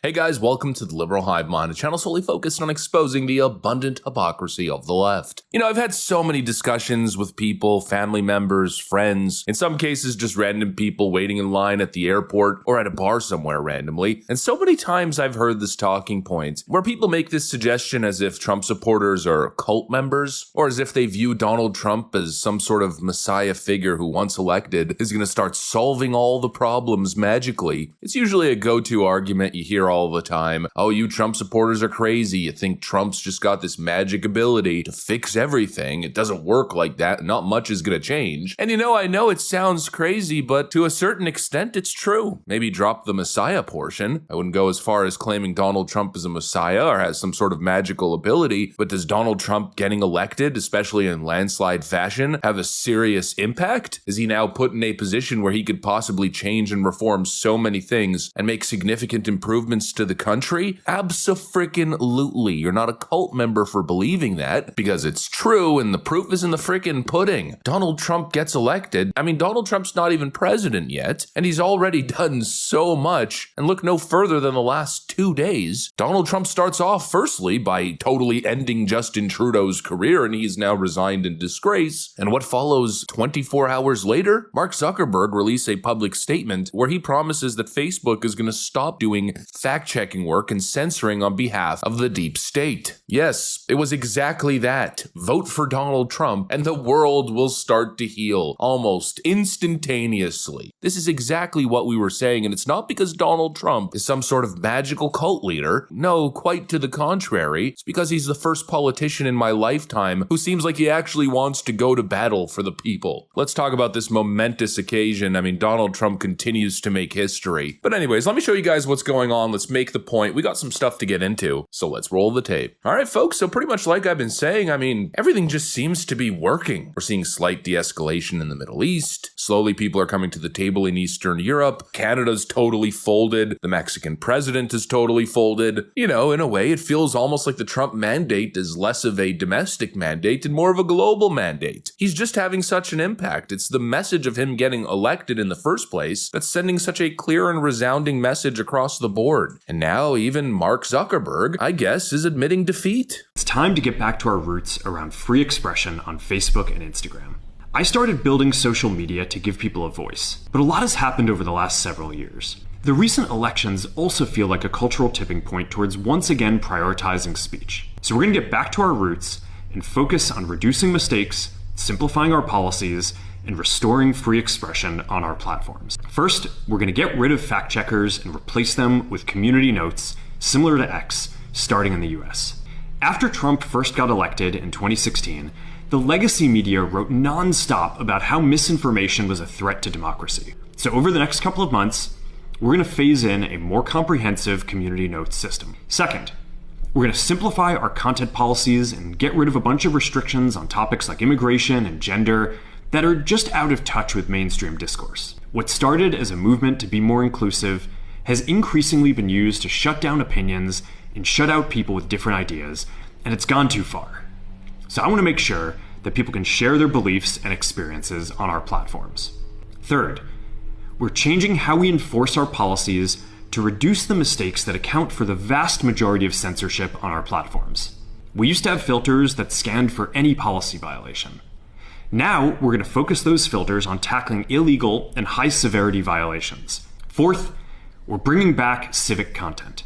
Hey guys, welcome to the Liberal Hive Mind, a channel solely focused on exposing the abundant hypocrisy of the left. You know, I've had so many discussions with people, family members, friends, in some cases just random people waiting in line at the airport or at a bar somewhere randomly, and so many times I've heard this talking point where people make this suggestion as if Trump supporters are cult members, or as if they view Donald Trump as some sort of messiah figure who, once elected, is going to start solving all the problems magically. It's usually a go-to argument you hear all the time. Oh, you Trump supporters are crazy. You think Trump's just got this magic ability to fix everything. It doesn't work like that. Not much is going to change. And you know, I know it sounds crazy, but to a certain extent, it's true. Maybe drop the messiah portion. I wouldn't go as far as claiming Donald Trump is a messiah or has some sort of magical ability, but does Donald Trump getting elected, especially in landslide fashion, have a serious impact? Is he now put in a position where he could possibly change and reform so many things and make significant improvements to the country? Abso-frickin-lutely. You're not a cult member for believing that, because it's true and the proof is in the frickin' pudding. Donald Trump gets elected. I mean, Donald Trump's not even president yet, and he's already done so much. And look no further than the last 2 days. Donald Trump starts off firstly by totally ending Justin Trudeau's career, and he's now resigned in disgrace. And what follows 24 hours later? Mark Zuckerberg released a public statement where he promises that Facebook is going to stop doing fact-checking work and censoring on behalf of the deep state. Yes, it was exactly that. Vote for Donald Trump and the world will start to heal almost instantaneously. This is exactly what we were saying, and it's not because Donald Trump is some sort of magical cult leader. No, quite to the contrary. It's because he's the first politician in my lifetime who seems like he actually wants to go to battle for the people. Let's talk about this momentous occasion. I mean, Donald Trump continues to make history. But anyways, let me show you guys what's going on. Let's make the point. We got some stuff to get into, so let's roll the tape. All right, folks, so pretty much like I've been saying, I mean, everything just seems to be working. We're seeing slight de-escalation in the Middle East. Slowly, people are coming to the table in Eastern Europe. Canada's totally folded. The Mexican president is totally folded. You know, in a way, it feels almost like the Trump mandate is less of a domestic mandate and more of a global mandate. He's just having such an impact. It's the message of him getting elected in the first place that's sending such a clear and resounding message across the board. And now even Mark Zuckerberg, I guess, is admitting defeat. It's time to get back to our roots around free expression on Facebook and Instagram. I started building social media to give people a voice, but a lot has happened over the last several years. The recent elections also feel like a cultural tipping point towards once again prioritizing speech. So we're going to get back to our roots and focus on reducing mistakes, simplifying our policies, and restoring free expression on our platforms. First, we're going to get rid of fact checkers and replace them with community notes similar to X, starting in the US. After Trump first got elected in 2016, the legacy media wrote non-stop about how misinformation was a threat to democracy. So over the next couple of months, we're going to phase in a more comprehensive community notes system. Second, we're going to simplify our content policies and get rid of a bunch of restrictions on topics like immigration and gender that are just out of touch with mainstream discourse. What started as a movement to be more inclusive has increasingly been used to shut down opinions and shut out people with different ideas, and it's gone too far. So I want to make sure that people can share their beliefs and experiences on our platforms. Third, we're changing how we enforce our policies to reduce the mistakes that account for the vast majority of censorship on our platforms. We used to have filters that scanned for any policy violation. Now, we're going to focus those filters on tackling illegal and high-severity violations. Fourth, we're bringing back civic content.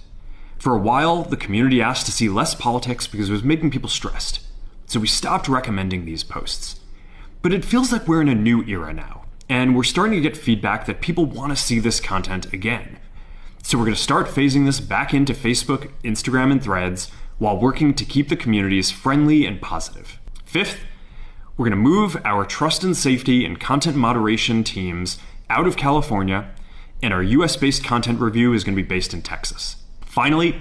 For a while, the community asked to see less politics because it was making people stressed. So we stopped recommending these posts. But it feels like we're in a new era now, and we're starting to get feedback that people want to see this content again. So we're going to start phasing this back into Facebook, Instagram, and Threads while working to keep the communities friendly and positive. Fifth, we're going to move our trust and safety and content moderation teams out of California, and our US-based content review is going to be based in Texas. Finally,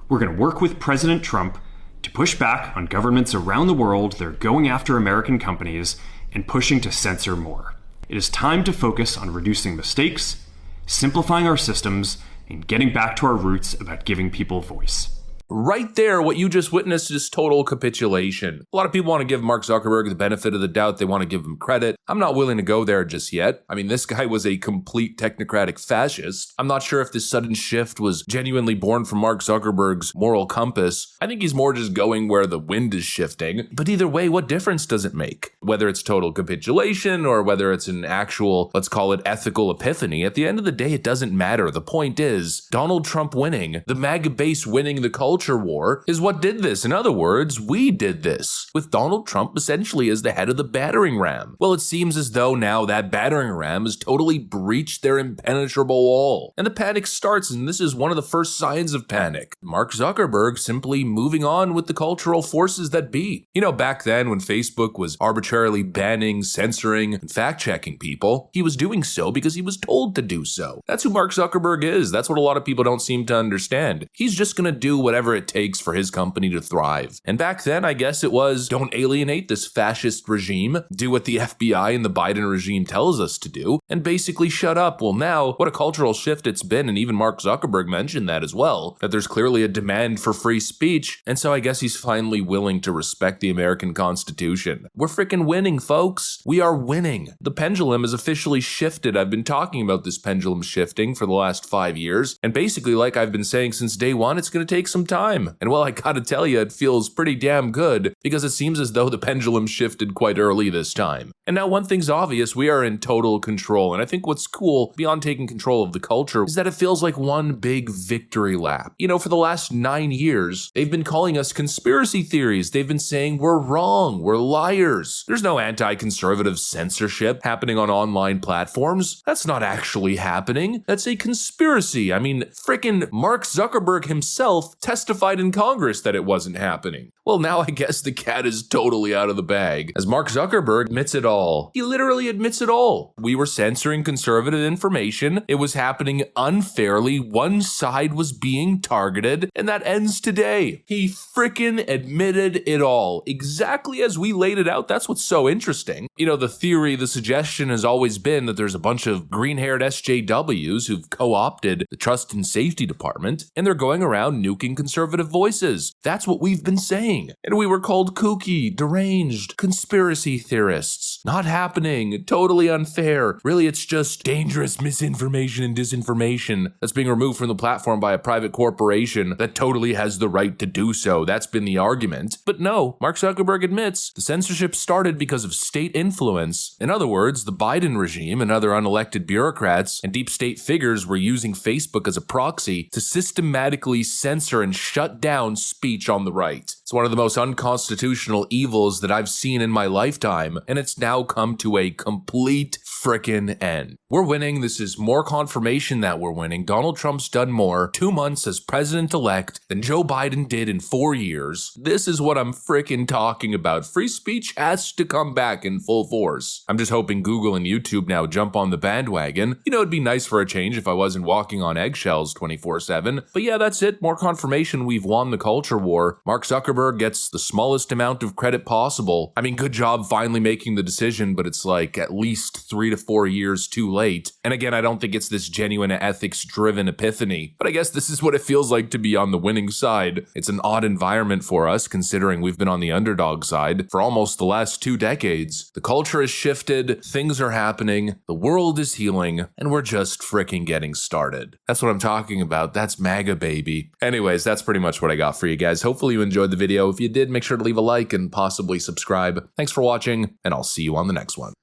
we're going to work with President Trump to push back on governments around the world that are going after American companies and pushing to censor more. It is time to focus on reducing mistakes, simplifying our systems, and getting back to our roots about giving people voice. Right there, what you just witnessed is total capitulation. A lot of people want to give Mark Zuckerberg the benefit of the doubt. They want to give him credit. I'm not willing to go there just yet. I mean, this guy was a complete technocratic fascist. I'm not sure if this sudden shift was genuinely born from Mark Zuckerberg's moral compass. I think he's more just going where the wind is shifting. But either way, what difference does it make? Whether it's total capitulation or whether it's an actual, let's call it ethical epiphany, at the end of the day, it doesn't matter. The point is, Donald Trump winning, the MAGA base winning the culture war, is what did this. In other words, we did this, with Donald Trump essentially as the head of the battering ram. Well, it seems as though now that battering ram has totally breached their impenetrable wall. And the panic starts, and this is one of the first signs of panic. Mark Zuckerberg simply moving on with the cultural forces that be. You know, back then when Facebook was arbitrarily banning, censoring, and fact-checking people, he was doing so because he was told to do so. That's who Mark Zuckerberg is. That's what a lot of people don't seem to understand. He's just gonna do whatever it takes for his company to thrive. And back then, I guess it was, don't alienate this fascist regime, do what the FBI and the Biden regime tells us to do, and basically shut up. Well, now, what a cultural shift it's been, and even Mark Zuckerberg mentioned that as well, that there's clearly a demand for free speech, and so I guess he's finally willing to respect the American Constitution. We're freaking winning, folks. We are winning. The pendulum has officially shifted. I've been talking about this pendulum shifting for the last 5 years, and basically, like I've been saying since day one, it's gonna take some time. And well, I gotta tell you, it feels pretty damn good, because it seems as though the pendulum shifted quite early this time. And now one thing's obvious, we are in total control, and I think what's cool, beyond taking control of the culture, is that it feels like one big victory lap. You know, for the last 9 years, they've been calling us conspiracy theories. They've been saying we're wrong, we're liars. There's no anti-conservative censorship happening on online platforms. That's not actually happening. That's a conspiracy. I mean, frickin' Mark Zuckerberg himself testified in Congress that it wasn't happening. Well, now I guess the cat is totally out of the bag, as Mark Zuckerberg admits it all. He literally admits it all. We were censoring conservative information. It was happening unfairly. One side was being targeted, and that ends today. He frickin' admitted it all, exactly as we laid it out. That's what's so interesting. You know, the theory, the suggestion has always been that there's a bunch of green-haired SJWs who've co-opted the Trust and Safety Department, and they're going around nuking conservative voices. That's what we've been saying. And we were called kooky, deranged, conspiracy theorists. Not happening, totally unfair. Really, it's just dangerous misinformation and disinformation that's being removed from the platform by a private corporation that totally has the right to do so. That's been the argument. But no, Mark Zuckerberg admits the censorship started because of state influence. In other words, the Biden regime and other unelected bureaucrats and deep state figures were using Facebook as a proxy to systematically censor and shut down speech on the right. It's one of the most unconstitutional evils that I've seen in my lifetime, and it's now come to a complete frickin' end. We're winning. This is more confirmation that we're winning. Donald Trump's done more 2 months as president-elect than Joe Biden did in 4 years. This is what I'm frickin' talking about. Free speech has to come back in full force. I'm just hoping Google and YouTube now jump on the bandwagon. You know, it'd be nice for a change if I wasn't walking on eggshells 24/7. But yeah, that's it. More confirmation we've won the culture war. Mark Zuckerberg gets the smallest amount of credit possible. I mean, good job finally making the decision, but it's like at least 3 to 4 years too late. And again, I don't think it's this genuine ethics-driven epiphany, but I guess this is what it feels like to be on the winning side. It's an odd environment for us, considering we've been on the underdog side for almost the last 2 decades. The culture has shifted, things are happening, the world is healing, and we're just fricking getting started. That's what I'm talking about. That's MAGA, baby. Anyways, that's pretty much what I got for you guys. Hopefully you enjoyed the video. If you did, make sure to leave a like and possibly subscribe. Thanks for watching, and I'll see you on the next one.